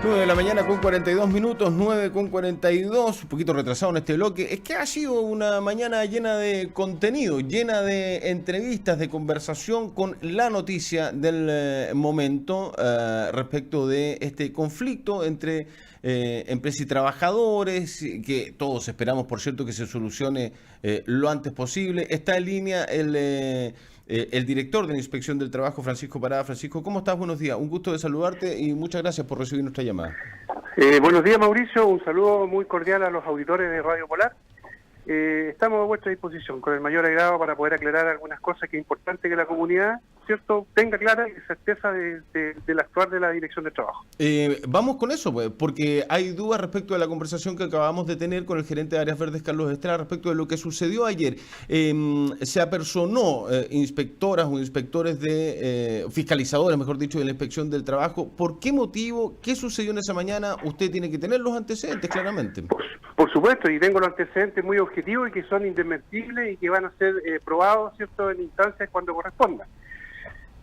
9 de la mañana con 42 minutos, 9 con 42, un poquito retrasado en este bloque. Es que ha sido una mañana llena de contenido, llena de entrevistas, de conversación con la noticia del momento respecto de este conflicto entre empresas y trabajadores, que todos esperamos, por cierto, que se solucione lo antes posible. Está en línea el director de la Inspección del Trabajo, Francisco Parada. Francisco, ¿cómo estás? Buenos días. Un gusto de saludarte y muchas gracias por recibir nuestra llamada. Buenos días, Mauricio. Un saludo muy cordial a los auditores de Radio Polar. Estamos a vuestra disposición con el mayor agrado para poder aclarar algunas cosas que es importante que la comunidad, ¿cierto?, tenga clara y certeza del actuar de la Dirección del Trabajo. Vamos con eso, pues, porque hay dudas respecto de la conversación que acabamos de tener con el gerente de Áreas Verdes, Carlos Estrada, respecto de lo que sucedió ayer. Se apersonó inspectoras o inspectores fiscalizadores, mejor dicho, de la Inspección del Trabajo. ¿Por qué motivo? ¿Qué sucedió en esa mañana? Usted tiene que tener los antecedentes, claramente. Por supuesto, y tengo los antecedentes muy objetivos y que son indesmentibles y que van a ser probados, ¿cierto?, en instancias cuando corresponda.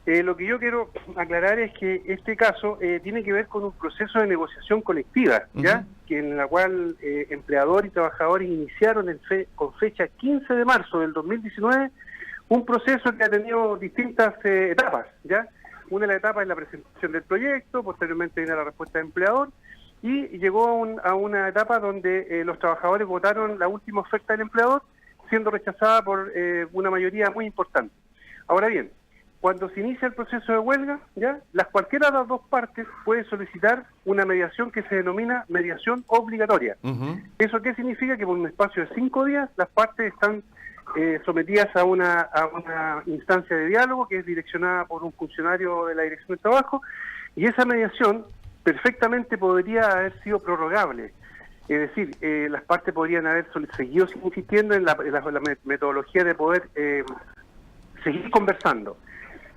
Lo que yo quiero aclarar es que este caso tiene que ver con un proceso de negociación colectiva, ¿ya? Que en la cual empleadores y trabajadores iniciaron con fecha 15 de marzo del 2019 un proceso que ha tenido distintas etapas, ¿ya? Una de las etapas es la presentación del proyecto, posteriormente viene la respuesta del empleador, y llegó a una etapa donde los trabajadores votaron la última oferta del empleador, siendo rechazada por una mayoría muy importante. Ahora bien, cuando se inicia el proceso de huelga, ya cualquiera de las dos partes puede solicitar una mediación que se denomina mediación obligatoria. ¿Eso qué significa? Que por un espacio de 5 días las partes están sometidas a una instancia de diálogo que es direccionada por un funcionario de la Dirección del Trabajo, y esa mediación perfectamente podría haber sido prorrogable. Es decir, las partes podrían haber seguido insistiendo en la metodología de poder seguir conversando.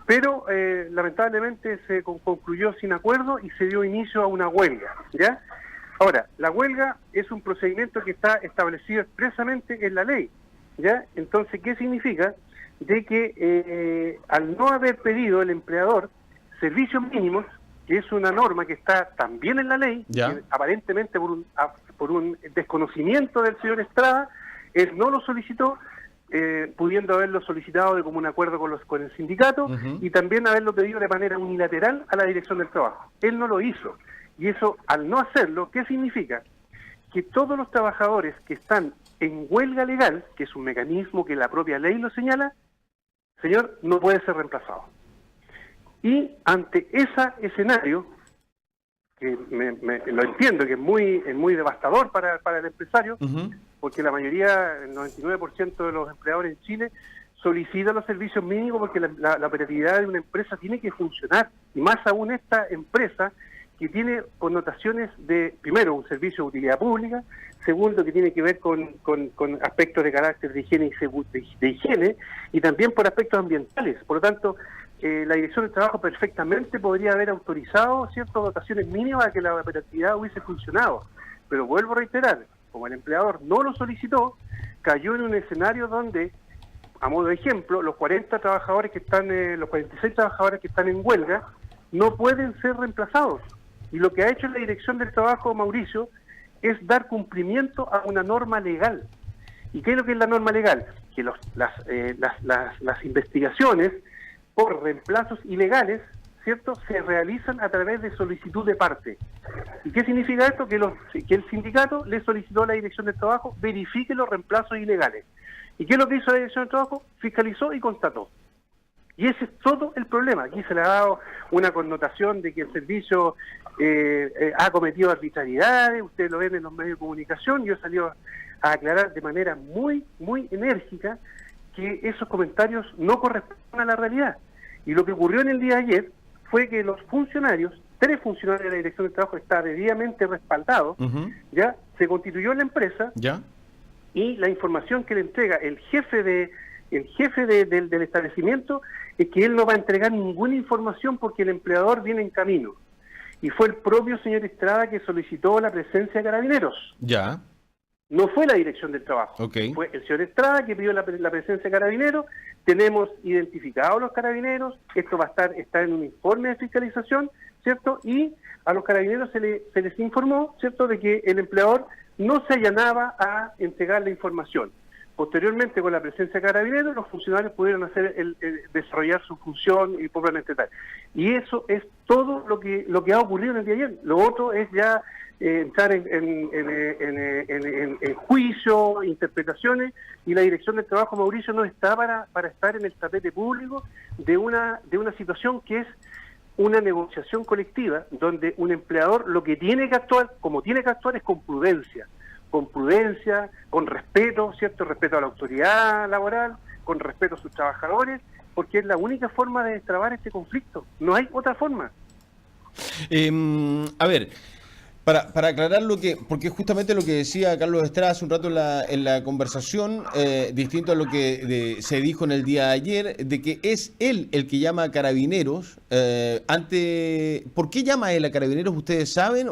Pero lamentablemente se concluyó sin acuerdo y se dio inicio a una huelga, ¿ya? Ahora, la huelga es un procedimiento que está establecido expresamente en la ley, ¿ya? Entonces, ¿qué significa? De que al no haber pedido el empleador servicios mínimos, que es una norma que está también en la ley, aparentemente por un desconocimiento del señor Estrada, él no lo solicitó, pudiendo haberlo solicitado de común acuerdo con el sindicato y también haberlo pedido de manera unilateral a la Dirección del Trabajo. Él no lo hizo. Y eso, al no hacerlo, ¿qué significa? Que todos los trabajadores que están en huelga legal, que es un mecanismo que la propia ley lo señala, señor, no puede ser reemplazado. Y ante ese escenario, que lo entiendo que es muy devastador para el empresario, porque la mayoría, el 99% de los empleadores en Chile solicitan los servicios mínimos porque la operatividad de una empresa tiene que funcionar, y más aún esta empresa que tiene connotaciones de, primero, un servicio de utilidad pública, segundo, que tiene que ver con aspectos de carácter de higiene y también por aspectos ambientales. Por lo tanto, la Dirección del Trabajo perfectamente podría haber autorizado ciertas dotaciones mínimas a que la operatividad hubiese funcionado. Pero vuelvo a reiterar, como el empleador no lo solicitó, cayó en un escenario donde, a modo de ejemplo, los 40 trabajadores que están, los 46 trabajadores que están en huelga, no pueden ser reemplazados. Y lo que ha hecho la Dirección del Trabajo, Mauricio, es dar cumplimiento a una norma legal. ¿Y qué es lo que es la norma legal? Que las investigaciones por reemplazos ilegales, ¿cierto?, se realizan a través de solicitud de parte. ¿Y qué significa esto? Que el sindicato le solicitó a la Dirección del Trabajo verifique los reemplazos ilegales. ¿Y qué es lo que hizo la Dirección del Trabajo? Fiscalizó y constató. Y ese es todo el problema. Aquí se le ha dado una connotación de que el servicio ha cometido arbitrariedades, ustedes lo ven en los medios de comunicación. Yo he salido a aclarar de manera muy enérgica que esos comentarios no corresponden a la realidad. Y lo que ocurrió en el día de ayer fue que los funcionarios, 3 funcionarios de la Dirección del Trabajo está debidamente respaldado, ya se constituyó la empresa, y la información que le entrega el jefe del establecimiento es que él no va a entregar ninguna información porque el empleador viene en camino. Y fue el propio señor Estrada que solicitó la presencia de carabineros. No fue la Dirección del Trabajo, Okay. fue el señor Estrada que pidió la presencia de carabineros. Tenemos identificados los carabineros, esto va a está en un informe de fiscalización, ¿cierto? Y a los carabineros se les informó, ¿cierto?, de que el empleador no se allanaba a entregar la información. Posteriormente, con la presencia de carabineros, los funcionarios pudieron hacer desarrollar su función y propiamente tal. Y eso es todo lo que ha ocurrido en el día de ayer. Lo otro es ya entrar en juicio, interpretaciones, y la Dirección del Trabajo, Mauricio, no está para estar en el tapete público de una situación que es una negociación colectiva, donde un empleador lo que tiene que actuar, como tiene que actuar, es con prudencia, con respeto, ¿cierto? Respeto a la autoridad laboral, con respeto a sus trabajadores, porque es la única forma de destrabar este conflicto. No hay otra forma. A ver, para aclarar porque justamente lo que decía Carlos Estrada hace un rato en la conversación, distinto a lo que se dijo en el día de ayer, de que es él el que llama a carabineros. ¿Por qué llama él a carabineros? ¿Ustedes saben?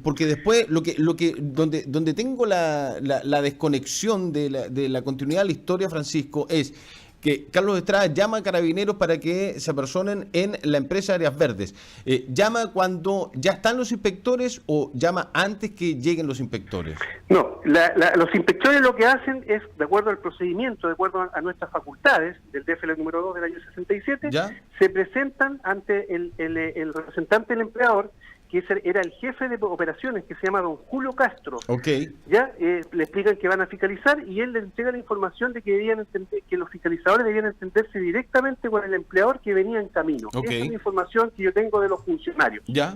Porque después donde tengo la desconexión de la continuidad de la historia, Francisco, es que Carlos Estrada llama a carabineros para que se apersonen en la empresa Áreas Verdes. ¿Llama cuando ya están los inspectores o llama antes que lleguen los inspectores? No, los inspectores lo que hacen es, de acuerdo al procedimiento, de acuerdo a nuestras facultades del DFL número 2 del año 67, ¿Ya? se presentan ante el representante del empleador, que era el jefe de operaciones, que se llama don Julio Castro. Okay. Ya le explican que van a fiscalizar y él le entrega la información de que debían entender, que los fiscalizadores debían entenderse directamente con el empleador que venía en camino. Okay. Esa es la información que yo tengo de los funcionarios. ¿Ya?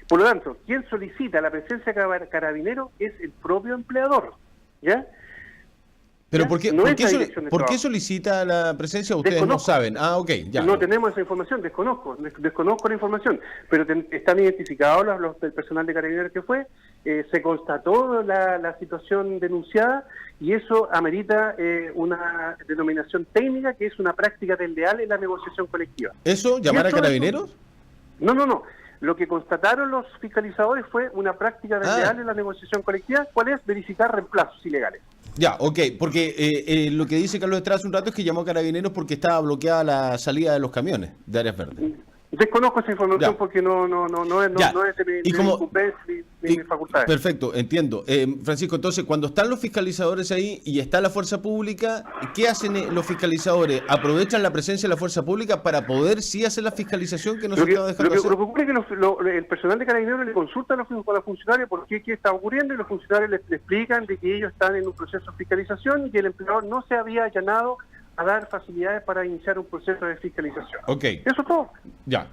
Por lo tanto, quien solicita la presencia de carabineros es el propio empleador. ¿Ya? ¿Pero ¿Ya? por qué, No por es qué, la Dirección de por qué Trabajo. solicita la presencia? Ustedes Desconozco. no saben. Ah, ok, ya. No tenemos esa información, desconozco la información, pero están identificados los del personal de carabineros que fue, se constató la situación denunciada y eso amerita una denominación técnica que es una práctica desleal en la negociación colectiva. ¿Eso? ¿Llamar a carabineros? No. Lo que constataron los fiscalizadores fue una práctica desleal en la negociación colectiva. ¿Cuál es? Verificar reemplazos ilegales. Ya, ok, porque lo que dice Carlos Estrada hace un rato es que llamó a carabineros porque estaba bloqueada la salida de los camiones de Áreas Verdes. Desconozco esa información porque no es de mi incumbencia ni mi facultad. Perfecto, entiendo. Francisco, entonces, cuando están los fiscalizadores ahí y está la fuerza pública, ¿qué hacen los fiscalizadores? ¿Aprovechan la presencia de la fuerza pública para poder sí hacer la fiscalización que no se estaba dejando hacer? Lo que ocurre es que el personal de carabineros le consulta a los funcionarios por qué está ocurriendo y los funcionarios le explican de que ellos están en un proceso de fiscalización y que el empleador no se había allanado a dar facilidades para iniciar un proceso de fiscalización. Ok. Eso es todo. Ya.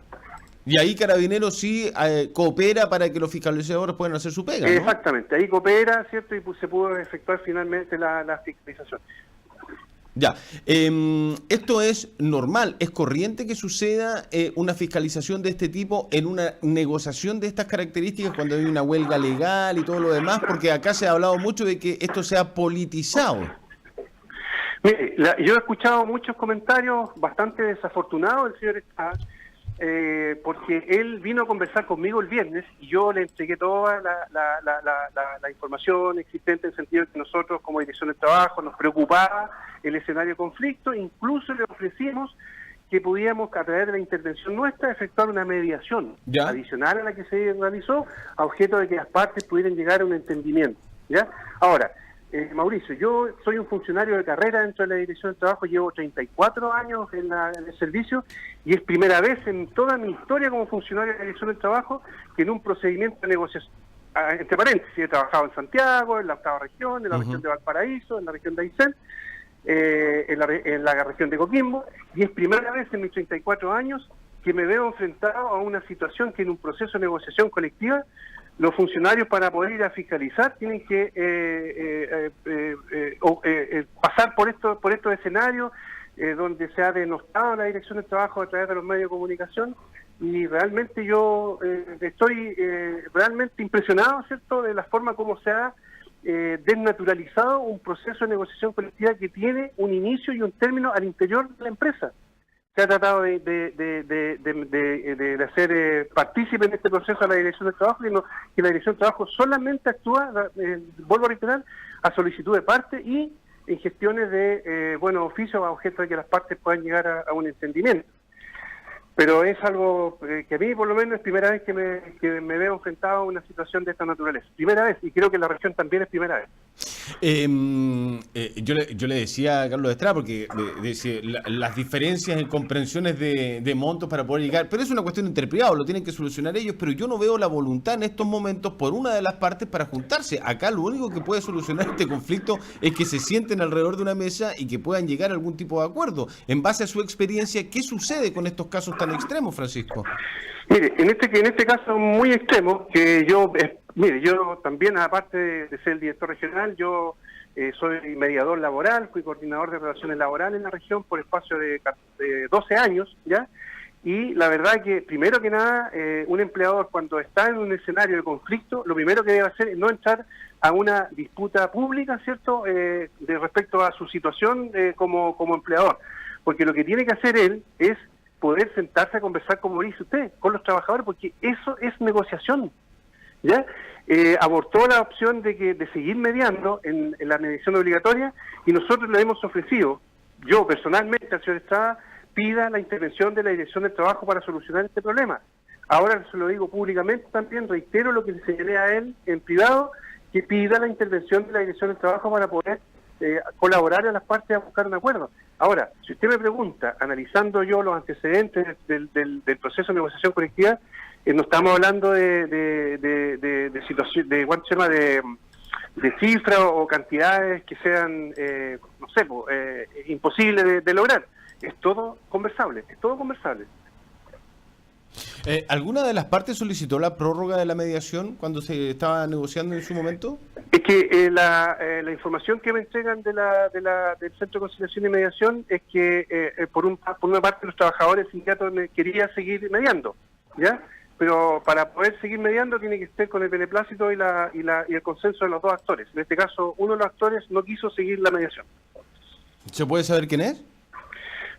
Y ahí Carabineros sí coopera para que los fiscalizadores puedan hacer su pega, ¿no? Exactamente, ahí coopera, ¿cierto? Y se pudo efectuar finalmente la fiscalización. Ya. Esto es normal, es corriente que suceda una fiscalización de este tipo en una negociación de estas características cuando hay una huelga legal y todo lo demás, porque acá se ha hablado mucho de que esto se ha politizado. Mire, yo he escuchado muchos comentarios bastante desafortunados del señor Estrada, porque él vino a conversar conmigo el viernes y yo le entregué toda la información existente en el sentido de que nosotros como Dirección del Trabajo nos preocupaba el escenario de conflicto, incluso le ofrecimos que pudiéramos, a través de la intervención nuestra, efectuar una mediación adicional a la que se realizó, a objeto de que las partes pudieran llegar a un entendimiento. ¿Ya? Ahora, Mauricio, yo soy un funcionario de carrera dentro de la Dirección del Trabajo, llevo 34 años en el servicio y es primera vez en toda mi historia como funcionario de la Dirección del Trabajo que en un procedimiento de negociación, entre paréntesis, he trabajado en Santiago, en la octava región, en la región de Valparaíso, en la región de Aysén, en la región de Coquimbo, y es primera vez en mis 34 años que me veo enfrentado a una situación que en un proceso de negociación colectiva los funcionarios, para poder ir a fiscalizar, tienen que pasar por estos escenarios donde se ha denostado la Dirección del Trabajo a través de los medios de comunicación, y realmente yo estoy realmente impresionado, ¿cierto?, de la forma como se ha desnaturalizado un proceso de negociación colectiva que tiene un inicio y un término al interior de la empresa. se ha tratado de hacer partícipe en este proceso a la Dirección del Trabajo, que la Dirección del Trabajo solamente actúa, vuelvo a reiterar, a solicitud de parte y en gestiones de buenos oficios a objeto de que las partes puedan llegar a un entendimiento. Pero es algo que a mí, por lo menos, es primera vez que me veo enfrentado a una situación de esta naturaleza. Primera vez, y creo que en la región también es primera vez. Yo le decía a Carlos Estrada, porque las diferencias en comprensiones de montos para poder llegar, pero es una cuestión interprivada, lo tienen que solucionar ellos, pero yo no veo la voluntad en estos momentos por una de las partes para juntarse. Acá lo único que puede solucionar este conflicto es que se sienten alrededor de una mesa y que puedan llegar a algún tipo de acuerdo. En base a su experiencia, ¿qué sucede con estos casos tan extremos, Francisco? Mire, en este caso muy extremo, que yo también, aparte de ser el director regional, yo soy mediador laboral, fui coordinador de relaciones laborales en la región por espacio de 12 años, ¿ya? Y la verdad que, primero que nada, un empleador cuando está en un escenario de conflicto, lo primero que debe hacer es no entrar a una disputa pública, ¿cierto?, de respecto a su situación como empleador, porque lo que tiene que hacer él es poder sentarse a conversar, como dice usted, con los trabajadores, porque eso es negociación, ¿ya? Abortó la opción de seguir mediando en la mediación obligatoria, y nosotros le hemos ofrecido, yo personalmente al señor Estrada, pida la intervención de la Dirección del Trabajo para solucionar este problema. Ahora se lo digo públicamente también, reitero lo que le señalé a él en privado, que pida la intervención de la Dirección del Trabajo para poder colaborar a las partes a buscar un acuerdo. Ahora, si usted me pregunta, analizando yo los antecedentes del proceso de negociación colectiva, no estamos hablando de situación, ¿cuánto se llama?, de cifras o cantidades que sean, no sé, imposibles de lograr. Es todo conversable, es todo conversable. ¿Alguna de las partes solicitó la prórroga de la mediación cuando se estaba negociando en su momento? Es que la información que me entregan del Centro de Conciliación y Mediación es que por una parte los trabajadores del sindicato quería seguir mediando, ¿ya? Pero para poder seguir mediando tiene que estar con el beneplácito y el consenso de los dos actores. En este caso, uno de los actores no quiso seguir la mediación. ¿Se puede saber quién es?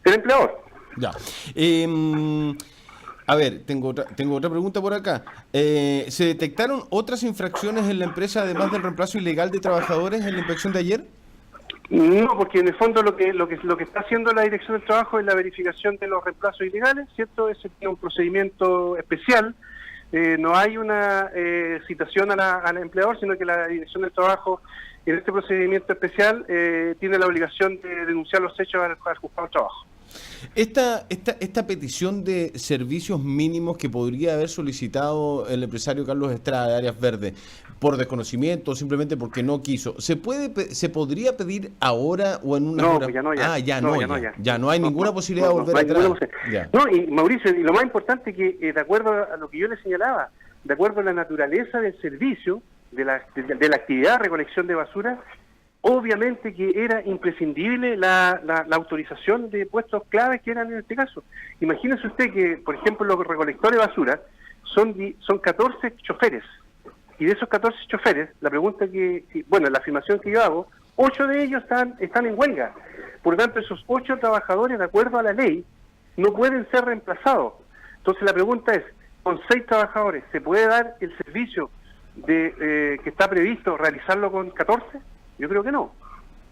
El empleador. Ya. A ver, tengo otra pregunta por acá. ¿Se detectaron otras infracciones en la empresa además del reemplazo ilegal de trabajadores en la inspección de ayer? No, porque en el fondo lo que está haciendo la Dirección del Trabajo es la verificación de los reemplazos ilegales, ¿cierto? Ese es un procedimiento especial. No hay una citación al empleador, sino que la Dirección del Trabajo en este procedimiento especial tiene la obligación de denunciar los hechos al juzgado de trabajo. Esta petición de servicios mínimos que podría haber solicitado el empresario Carlos Estrada de Áreas Verdes por desconocimiento o simplemente porque no quiso, ¿se podría pedir ahora o en una hora? No, ya no, ya. Ya no hay ninguna posibilidad de volver atrás. No, y Mauricio, y lo más importante que, de acuerdo a lo que yo le señalaba, de acuerdo a la naturaleza del servicio, de la actividad de recolección de basura, obviamente que era imprescindible la autorización de puestos claves que eran en este caso. Imagínese usted que, por ejemplo, los recolectores de basura son 14 choferes, y de esos 14 choferes, la afirmación que yo hago, 8 de ellos están en huelga. Por lo tanto, esos 8 trabajadores, de acuerdo a la ley, no pueden ser reemplazados. Entonces la pregunta es, con 6 trabajadores, ¿se puede dar el servicio que está previsto realizarlo con 14? Yo creo que no.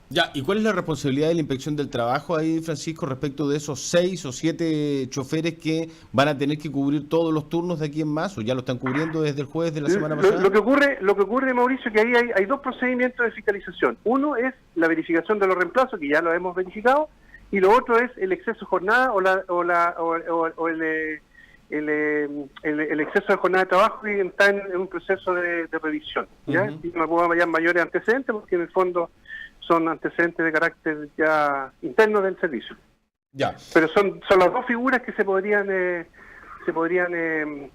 Ya, ¿y cuál es la responsabilidad de la Inspección del Trabajo ahí, Francisco, respecto de esos 6 o 7 choferes que van a tener que cubrir todos los turnos de aquí en más, o ya lo están cubriendo desde el jueves de la semana pasada? Lo que ocurre, Mauricio, que ahí hay 2 procedimientos de fiscalización. Uno es la verificación de los reemplazos, que ya lo hemos verificado, y lo otro es el exceso de jornada o el exceso de jornada de trabajo, y está en un proceso de revisión, ¿ya? Y no puedo hallar mayores antecedentes porque en el fondo son antecedentes de carácter ya interno del servicio. Ya. Pero son las 2 figuras que se podrían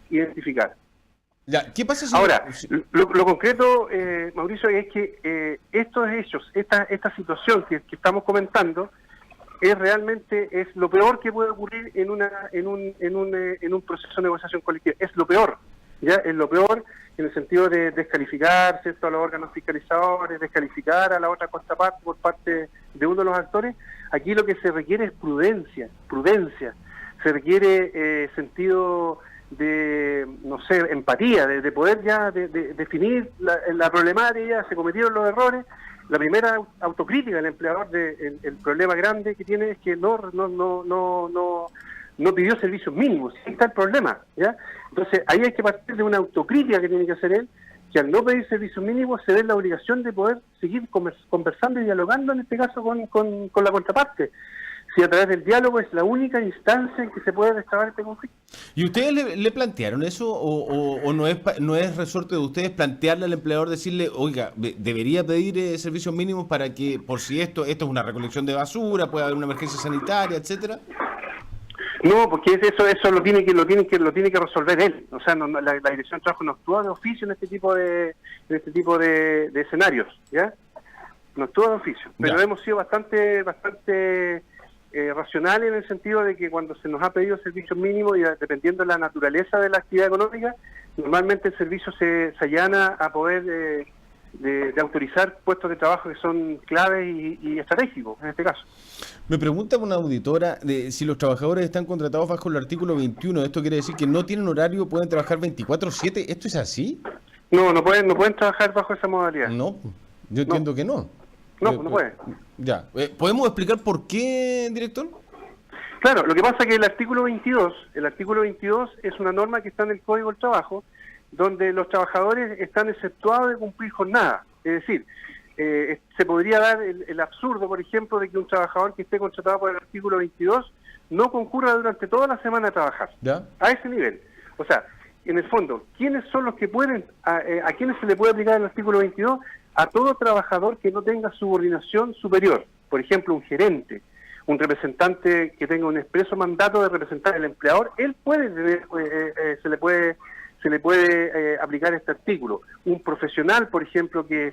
identificar. Ya. ¿Qué pasa si... Ahora, lo concreto, Mauricio, es que estos hechos, esta situación que estamos comentando, es lo peor que puede ocurrir en un proceso de negociación colectiva. Es lo peor, ¿ya? Es lo peor en el sentido de descalificar, ¿cierto?, a los órganos fiscalizadores, descalificar a la otra contraparte por parte de uno de los actores. Aquí lo que se requiere es prudencia, se requiere sentido de, no sé, empatía, de poder ya de definir la problemática. Se cometieron los errores. La primera autocrítica del empleador el problema grande que tiene es que no pidió servicios mínimos. Ahí está el problema, ¿ya? Entonces ahí hay que partir de una autocrítica que tiene que hacer él, que al no pedir servicios mínimos se ve la obligación de poder seguir conversando y dialogando, en este caso con la contraparte. Si a través del diálogo es la única instancia en que se puede destrabar este conflicto. ¿Y ustedes le plantearon eso o no es resorte de ustedes plantearle al empleador, decirle, oiga, debería pedir servicios mínimos para que, por si esto es una recolección de basura, puede haber una emergencia sanitaria, etcétera? No, porque eso lo tiene que resolver él. O sea, la Dirección de Trabajo no actúa de oficio en este tipo de escenarios, ¿ya? No actúa de oficio. Pero hemos sido bastante racionales en el sentido de que cuando se nos ha pedido servicios mínimos, y dependiendo de la naturaleza de la actividad económica, normalmente el servicio se allana a poder de autorizar puestos de trabajo que son claves y estratégicos en este caso. Me pregunta una auditora de si los trabajadores están contratados bajo el artículo 21. ¿Esto quiere decir que no tienen horario, pueden trabajar 24/7? ¿Esto es así? No pueden trabajar bajo esa modalidad. No, yo entiendo que no. No puede. Ya. ¿Podemos explicar por qué, director? Claro, lo que pasa es que el artículo 22 es una norma que está en el Código del Trabajo, donde los trabajadores están exceptuados de cumplir jornada. Es decir, se podría dar el absurdo, por ejemplo, de que un trabajador que esté contratado por el artículo 22 no concurra durante toda la semana a trabajar. ¿Ya? A ese nivel. O sea, en el fondo, ¿quiénes son los que pueden, a quiénes se le puede aplicar el artículo 22? A todo trabajador que no tenga subordinación superior. Por ejemplo, un gerente, un representante que tenga un expreso mandato de representar al empleador, él puede tener, se le puede aplicar este artículo. Un profesional, por ejemplo, que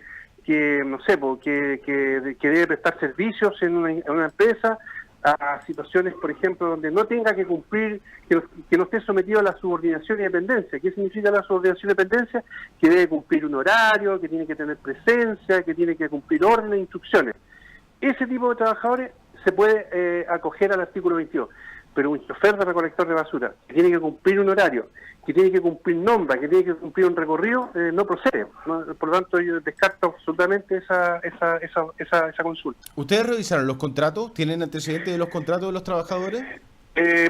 no sé, que debe prestar servicios en una empresa, a situaciones, por ejemplo, donde no tenga que cumplir, que no esté sometido a la subordinación y dependencia. ¿Qué significa la subordinación y dependencia? Que debe cumplir un horario, que tiene que tener presencia, que tiene que cumplir órdenes e instrucciones. Ese tipo de trabajadores se puede acoger al artículo 22. Pero un chofer de recolector de basura que tiene que cumplir un horario, que tiene que cumplir nombra, que tiene que cumplir un recorrido, no procede. ¿No? Por lo tanto, yo descarto absolutamente esa consulta. ¿Ustedes revisaron los contratos? ¿Tienen antecedentes de los contratos de los trabajadores?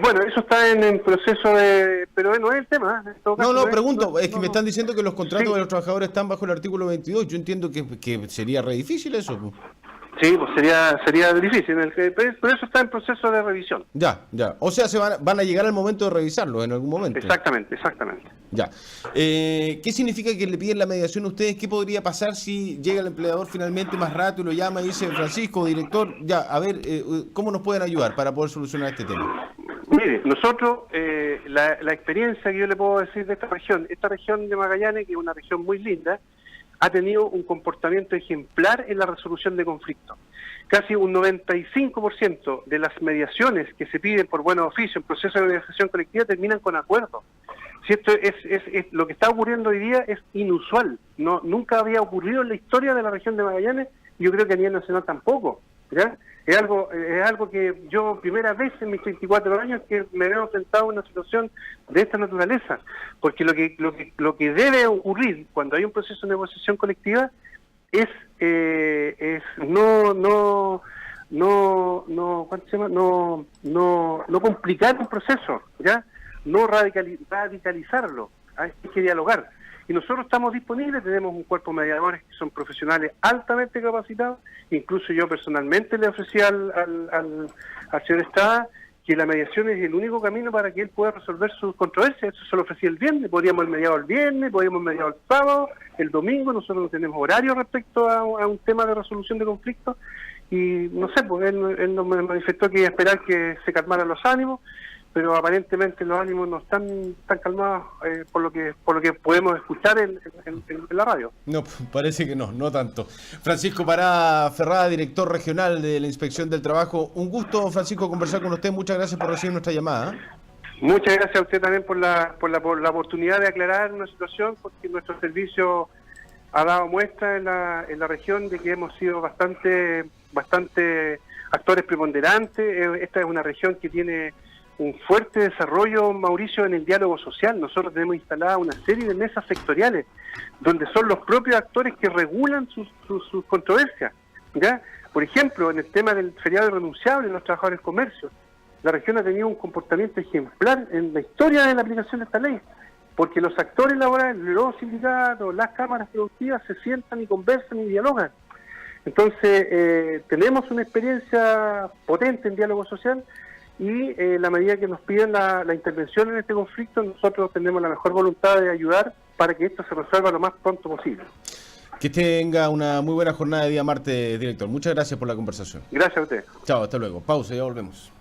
Bueno, eso está en proceso de... Pero no es el tema. En todo caso, pregunto. Me están diciendo que los contratos de los trabajadores están bajo el artículo 22. Yo entiendo que sería re difícil eso. Sí, pues sería difícil, por eso está en proceso de revisión. Ya. O sea, van a llegar al momento de revisarlo en algún momento. Exactamente. Ya. ¿Qué significa que le piden la mediación a ustedes? ¿Qué podría pasar si llega el empleador finalmente más rato y lo llama y dice, Francisco, director, ya, a ver, ¿cómo nos pueden ayudar para poder solucionar este tema? Mire, nosotros, la experiencia que yo le puedo decir de esta región de Magallanes, que es una región muy linda, ha tenido un comportamiento ejemplar en la resolución de conflictos. Casi un 95% de las mediaciones que se piden por buenos oficios en proceso de negociación colectiva terminan con acuerdos. Si esto es lo que está ocurriendo hoy día es inusual. Nunca había ocurrido en la historia de la región de Magallanes, y yo creo que a nivel nacional tampoco. ¿Ya? Es algo que yo, primera vez en mis 34 años, que me veo enfrentado a una situación de esta naturaleza, porque lo que debe ocurrir cuando hay un proceso de negociación colectiva es no complicar un proceso, ¿ya? No radicalizarlo, hay que dialogar. Y nosotros estamos disponibles, tenemos un cuerpo de mediadores que son profesionales altamente capacitados. Incluso yo personalmente le ofrecí al señor Estrada que la mediación es el único camino para que él pueda resolver sus controversias. Eso se lo ofrecí el viernes, podríamos haber mediado el viernes, podríamos haber mediado el sábado, el domingo. Nosotros no tenemos horario respecto a un tema de resolución de conflictos. Y no sé, pues él nos manifestó que iba a esperar que se calmaran los ánimos, pero aparentemente los ánimos no están tan calmados por lo que podemos escuchar en la radio. No, parece que no tanto. Francisco Pará Ferrada, director regional de la Inspección del Trabajo. Un gusto, Francisco, conversar con usted. Muchas gracias por recibir nuestra llamada. Muchas gracias a usted también por la oportunidad de aclarar una situación, porque nuestro servicio ha dado muestra en la región de que hemos sido bastante actores preponderantes. Esta es una región que tiene un fuerte desarrollo, Mauricio, en el diálogo social. Nosotros tenemos instalada una serie de mesas sectoriales donde son los propios actores que regulan sus controversias, ¿ya? Por ejemplo, en el tema del feriado irrenunciable en los trabajadores del comercio, la región ha tenido un comportamiento ejemplar en la historia de la aplicación de esta ley, porque los actores laborales, los sindicatos, las cámaras productivas se sientan y conversan y dialogan. Entonces, tenemos una experiencia potente en diálogo social y la medida que nos piden la intervención en este conflicto, nosotros tenemos la mejor voluntad de ayudar para que esto se resuelva lo más pronto posible. Que tenga una muy buena jornada de día martes, director. Muchas gracias por la conversación. Gracias a usted. Chao, hasta luego. Pausa y ya volvemos.